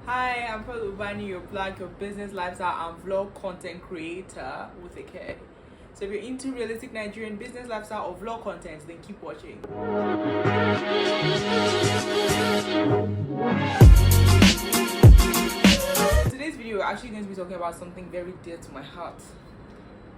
Hi, I'm called Ubani, your blog, your business lifestyle and vlog content creator with a K. So if you're into realistic Nigerian business lifestyle or vlog content, then keep watching. Today's video, we're actually going to be talking about something very dear to my heart.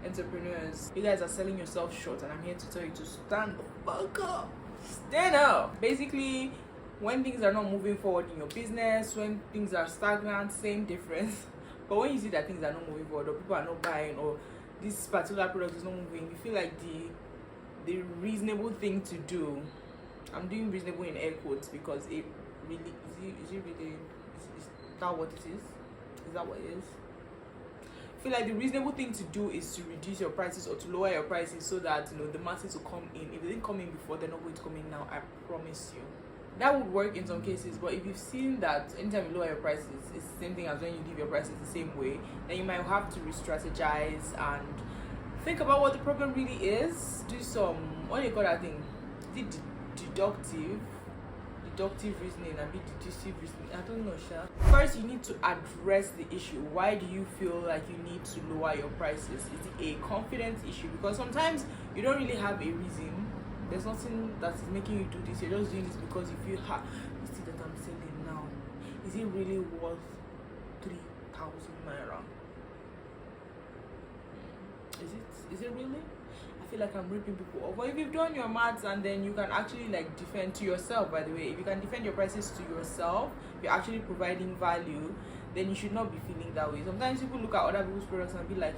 Entrepreneurs, you guys are selling yourself short, and I'm here to tell you to stand the fuck up. Stand up. Basically, when things are not moving forward in your business, when things are stagnant, same difference. But when you see that things are not moving forward, or people are not buying, or this particular product is not moving, you feel like the reasonable thing to do. I'm doing reasonable in air quotes because it really is that what it is? Is that what it is? I feel like the reasonable thing to do is to reduce your prices or to lower your prices so that the masses will come in. If they didn't come in before, they're not going to come in now. I promise you. That would work in some cases, but if you've seen that anytime you lower your prices, it's the same thing as when you leave your prices the same way, then you might have to re-strategize and think about what the problem really is. Do some, what do you call that thing? Is it deductive reasoning and be deductive reasoning? I don't know, Sha. First, you need to address the issue. Why do you feel like you need to lower your prices? Is it a confidence issue? Because sometimes you don't really have a reason. There's nothing that is making you do this. You're just doing this because you feel, you see that I'm selling now. Is it really worth 3,000 naira? Is it really? I feel like I'm ripping people off. But if you've done your maths and then you can actually defend to yourself, by the way, if you can defend your prices to yourself, you're actually providing value, then you should not be feeling that way. Sometimes people look at other people's products and be like,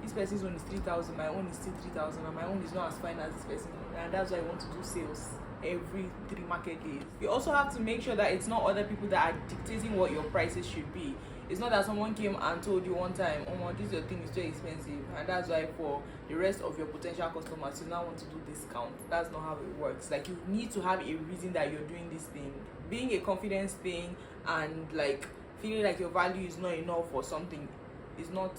this person's own is 3,000, my own is still 3,000, and my own is not as fine as this person. And that's why I want to do sales every 3 market days. You also have to make sure that it's not other people that are dictating what your prices should be. It's not that someone came and told you one time, this your thing is too expensive, and that's why for the rest of your potential customers you now want to do discount. That's not how it works. You need to have a reason that you're doing this thing. Being a confidence thing and feeling like your value is not enough or something is not,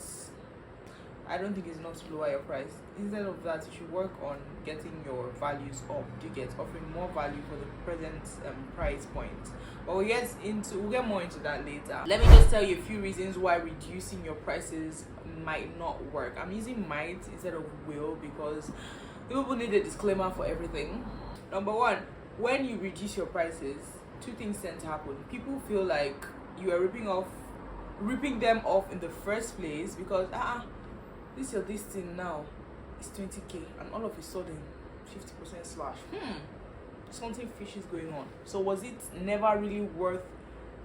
I don't think it's not to lower your price. Instead of that, you should work on getting your values up. You get offering more value for the present price point. But we'll get more into that later. Let me just tell you a few reasons why reducing your prices might not work. I'm using might instead of will because people need a disclaimer for everything. Number one, when you reduce your prices, 2 things tend to happen. People feel like you are ripping them off in the first place because this thing now is 20k and all of a sudden 50% slash. Something fishy is going on. So was it never really worth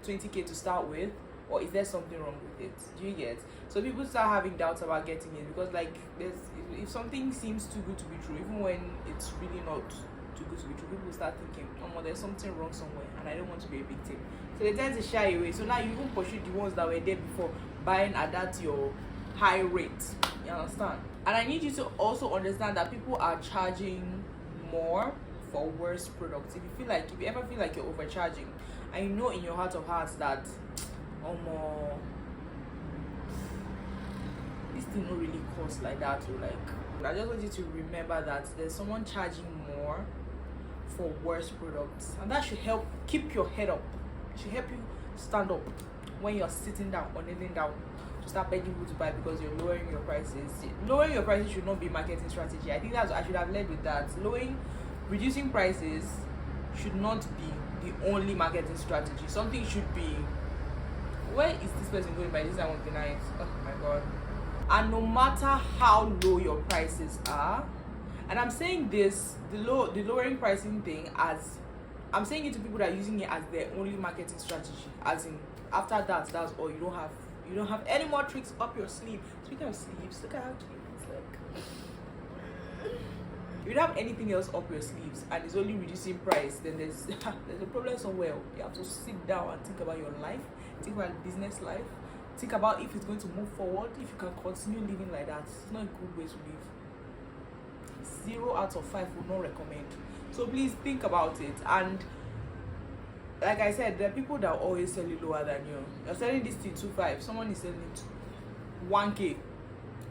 20k to start with, or is there something wrong with it? Do you get? So people start having doubts about getting it because if something seems too good to be true, even when it's really not too good to be true, people start thinking, there's something wrong somewhere and I don't want to be a victim. So they tend to shy away. So now you even pursue the ones that were there before, buying at that your high rate. You understand? And I need you to also understand that people are charging more for worse products. If you ever feel like you're overcharging, and you know in your heart of hearts that this thing don't really cost like that, I just want you to remember that there's someone charging more for worse products, and that should help keep your head up. It should help you stand up when you're sitting down or kneeling down to start begging people to buy because you're lowering your prices. Lowering your prices should not be marketing strategy. I think I should have led with that. Reducing prices should not be the only marketing strategy. Something should be, where is this person going by this time of the night? Oh my god. And no matter how low your prices are, and I'm saying this, the lowering pricing thing, as I'm saying it to people that are using it as their only marketing strategy, as in after that's all. You don't have any more tricks up your sleeve. Speaking of sleeves, look at how cute it's like. If you don't have anything else up your sleeves and it's only reducing price, then there's a problem somewhere. You have to sit down and think about your life, think about business life, think about if it's going to move forward, if you can continue living like that. It's not a good way to live. 0 out of 5 would not recommend. So please think about it. And like I said, there are people that always sell it lower than you. You're selling this thing 2.5, someone is selling it 1k.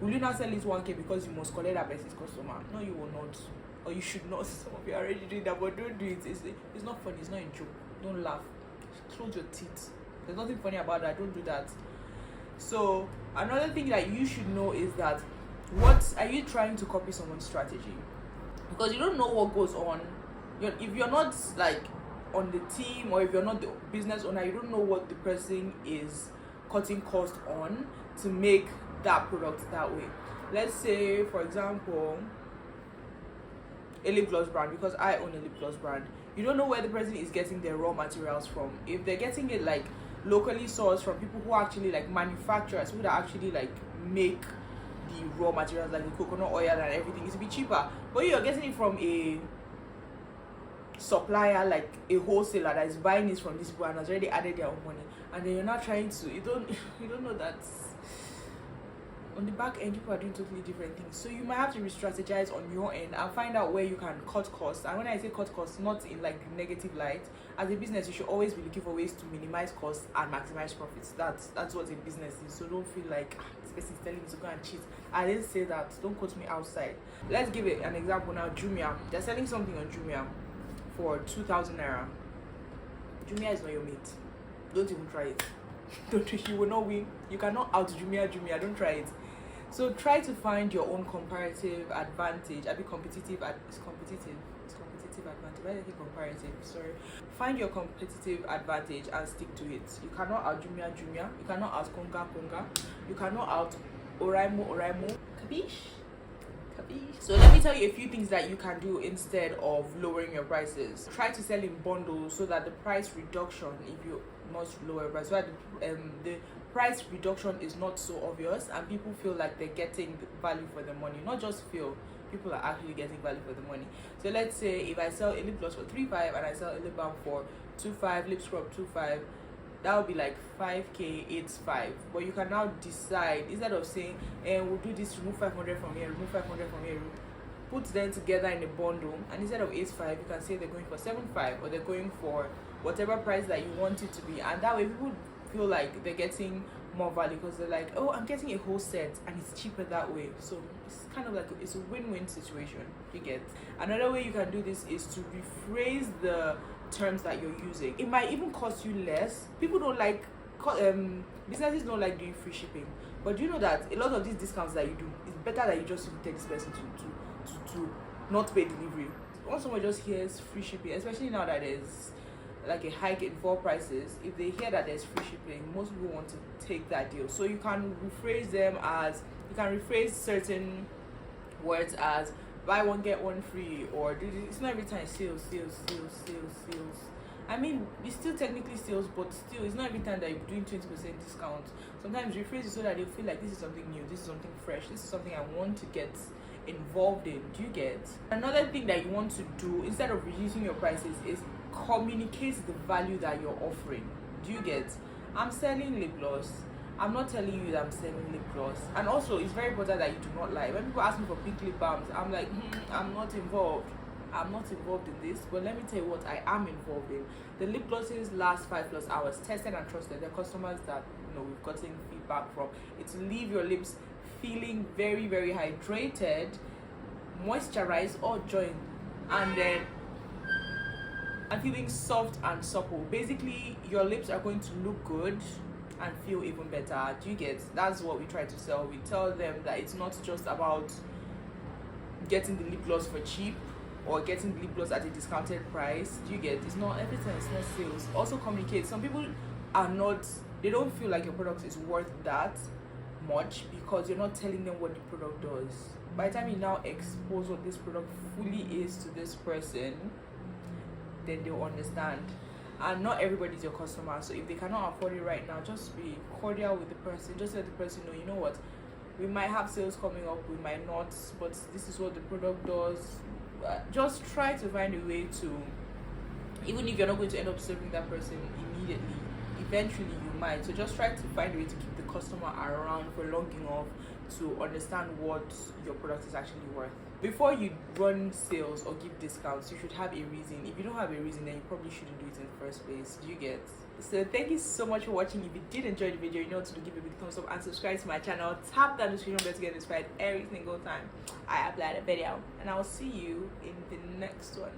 Will you not sell it 1k because you must collect that person's customer? No, you will not. Or you should not. Some of you are already doing that, but don't do it. It's not funny. It's not a joke. Don't laugh. Close your teeth. There's nothing funny about that. Don't do that. So another thing that you should know is that, what are you trying to copy someone's strategy? Because you don't know what goes on. If you're not like on the team, or if you're not the business owner, you don't know what the person is cutting cost on to make that product that way. Let's say, for example, a lip gloss brand, because I own a lip gloss brand. You don't know where the person is getting their raw materials from. If they're getting it like locally sourced from people who actually like manufacturers, who actually like make the raw materials, like the coconut oil and everything, it's a bit cheaper. But you're getting it from a supplier, like a wholesaler that is buying it from these people and has already added their own money, and then you're not trying to, you don't know that on the back end people are doing totally different things. So you might have to re-strategize on your end and find out where you can cut costs. And when I say cut costs, not in like negative light. As a business, you should always be looking for ways to minimize costs and maximize profits. That's what a business is. So don't feel like this person is telling me to go and cheat. I didn't say that. Don't quote me outside. Let's give it an example now. Jumia, they're selling something on Jumia for 2,000 naira. Jumia is not your mate. Don't even try it. You will not win. You cannot out Jumia. Don't try it. So try to find your own comparative advantage. Competitive advantage. Why did I say comparative? Sorry. Find your competitive advantage and stick to it. You cannot out Jumia. You cannot out Konga. You cannot out Oraimo. Kabish? So let me tell you a few things that you can do instead of lowering your prices. Try to sell in bundles so that the price reduction, if you must lower your price, so that the price reduction is not so obvious and people feel like they're getting value for the money. Not just feel, people are actually getting value for the money. So let's say if I sell a lip gloss for 3.5 and I sell a lip balm for 2.5, lip scrub 2.5, that would be like 5k, 8.5. But you can now decide, instead of saying, we'll do this, remove 500 from here, remove 500 from here, put them together in a bundle, and instead of 8.5, you can say they're going for 7.5, or they're going for whatever price that you want it to be. And that way people feel like they're getting more value, because they're like, oh, I'm getting a whole set and it's cheaper that way. So it's kind of like, it's a win-win situation. You get. Another way you can do this is to rephrase the terms that you're using. It might even cost you less. People don't like businesses don't like doing free shipping, but do you know that a lot of these discounts that you do, it's better that you just tell this person to not pay delivery. Once someone just hears free shipping, especially now that there's like a hike in fuel prices, if they hear that there's free shipping, most people want to take that deal. So you can rephrase certain words as buy one get one free, or it's not every time sales. I mean, it's still technically sales, but still it's not every time that you're doing 20% discount. Sometimes rephrase it so that they feel like this is something new, this is something fresh, this is something I want to get involved in. Do you get? Another thing that you want to do instead of reducing your prices is communicate the value that you're offering. Do you get? I'm selling lip gloss. I'm not telling you that I'm selling lip gloss. And also, it's very important that you do not lie. When people ask me for pink lip balms, I'm like, I'm not involved in this. But let me tell you what I am involved in. The lip glosses last 5+ hours, tested and trusted. They're customers that we've gotten feedback from. It's to leave your lips feeling very, very hydrated, moisturized, or joined, and then feeling soft and supple. Basically, your lips are going to look good and feel even better. Do you get? That's what we try to sell. We tell them that it's not just about getting the lip gloss for cheap or getting the lip gloss at a discounted price. Do you get? It's not everything. It's not sales. Also communicate. Some people they don't feel like your product is worth that much because you're not telling them what the product does. By the time you now expose what this product fully is to this person, then they'll understand. And not everybody's your customer, so if they cannot afford it right now, just be cordial with the person. Just let the person know, you know what, we might have sales coming up, we might not, but this is what the product does. Just try to find a way to, even if you're not going to end up serving that person immediately, eventually you might. So just try to find a way to keep the customer around for long enough to understand what your product is actually worth. Before you run sales or give discounts, you should have a reason. If you don't have a reason, then you probably shouldn't do it in the first place. Do you get? So thank you so much for watching. If you did enjoy the video, you know what to do, give it a big thumbs up and subscribe to my channel. Tap that notification bell to get notified every single time I upload a video. And I will see you in the next one.